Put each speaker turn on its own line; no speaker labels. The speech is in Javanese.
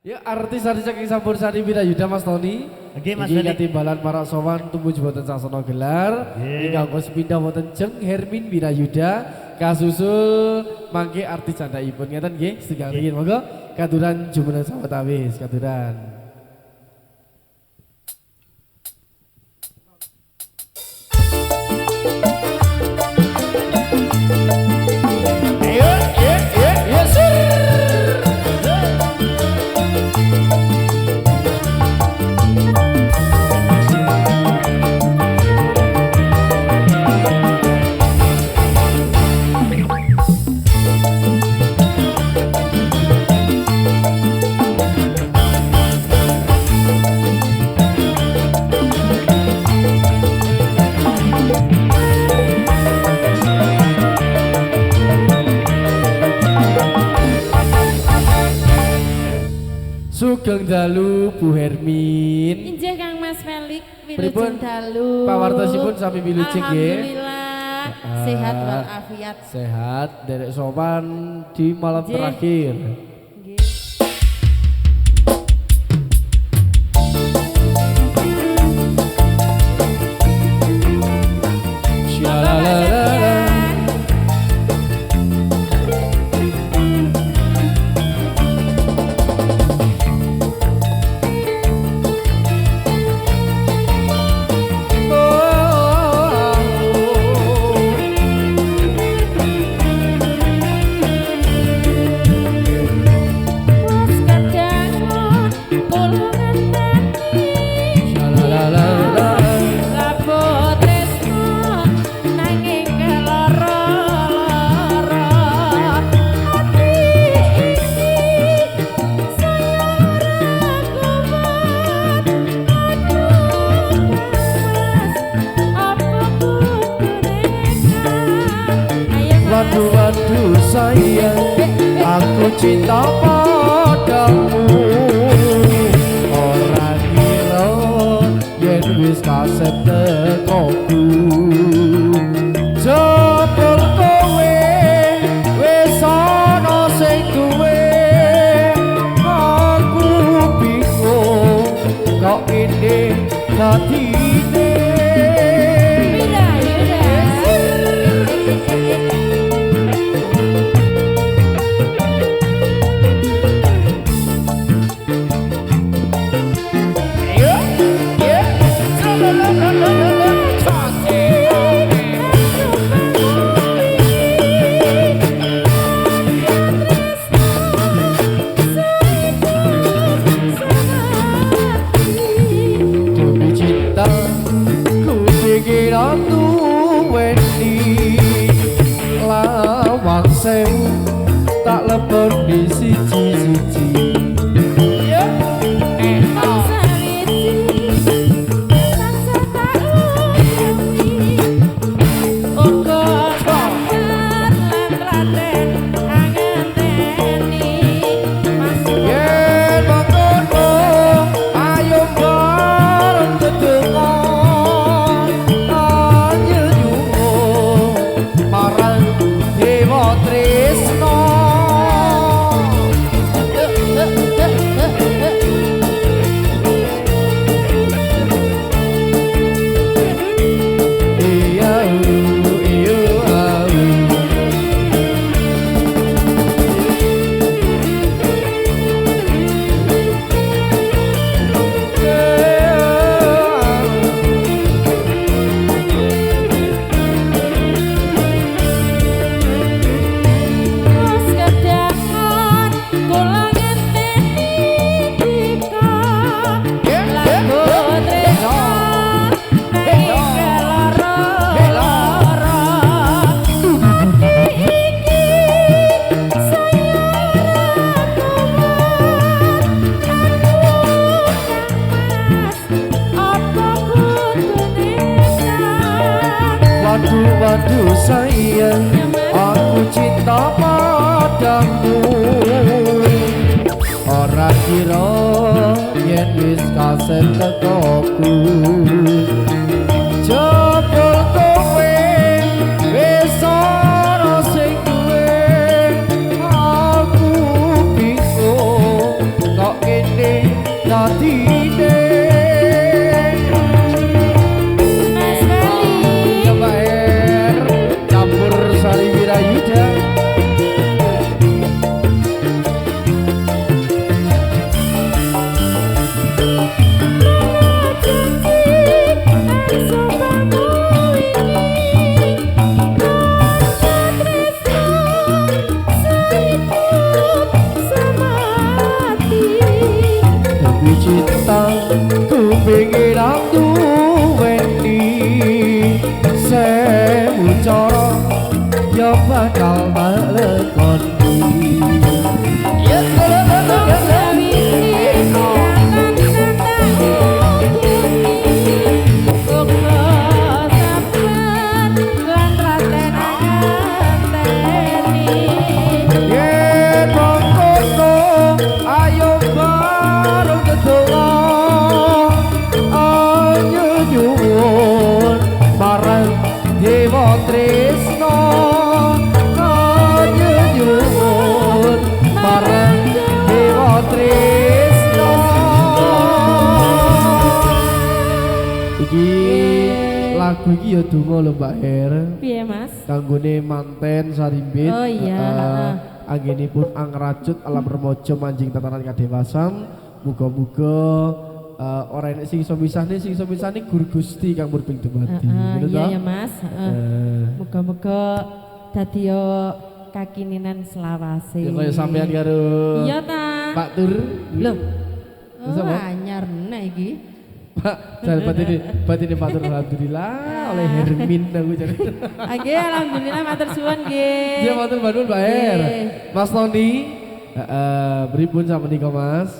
Ya artis-artis saking Sampurasari Wirayuda Mas Tony.
Oke Mas
Iki
Tony.
katimbalan para sowan tumuju boten sasana gelar. Ingkang kos pindah boten Jeng Hermin Wirayuda kasusul mangke artis candhaipun ngeten nggih setunggal riyin monggo katuran jumeneng sahabat awis katuran. Sugeng dalu Bu Hermin.
Injih Kang Mas Felix
Pripun
wilujeng dalu.
pawartosipun sami wilujeng nggih.
Alhamdulillah sehat walafiat.
Sehat derek sowan di malam
Nggih.
terakhir.
Nggih.
Shalalala.
Mas kadang kula ngenteni
Shalalala.
labot tresno nanging keloro-loro ati iki saya ora kuat aduh mas apa kudune ayo
Waduh waduh sayang, aku cinta padamu. Ora kira yen wis kasep tekoku. Jebul kowe wis ana sing duwe. Aku bingung kok ini dadine. Demi cinta ku pikir aku weni lawang sewu tak lebur di siji-siji. Yen mengkono ayo bareng dedemon anyel nyuwun marang dewa tresno. Iya iya
Mas kadang kula ngenteni dika labot tresno nanging keloro-loro ati iki saya
Waduh waduh sayang, aku cinta padamu. Ora kira yen wis kasep tekoku. Jebul kowe wis ana sing duwe. Aku bingung kok cinta ku pengen aku weni sewu cara ya bakal balekoni ya Dewa Tresno nyuwun marang Dewa Tresno iki lagu iki ya donga lho Mbak Her
piye Mas
kanggone manten Sarimbit
oh iya
anggenipun angrajut alam remaja manjing tatanan kadewasan muga-muga ora enek sing iso misahne Gur Gusti kang murbing dumadi.
Iya ya Mas. Muga-muga dadi yo kakininan selawase.
Ya kaya sampean karo
iya ta.
Pak Tur.
Lho.
Masa,
Oh
Pak?
anyar nek iki.
Pak, jan batine Pak Tur alhamdulillah oleh Hermin aku jare.
Nggih alhamdulillah matur suwun nggih.
Ya matur nuwun Mbak Her.
Nggih.
Mas Tony, pripun sampeyan Mas?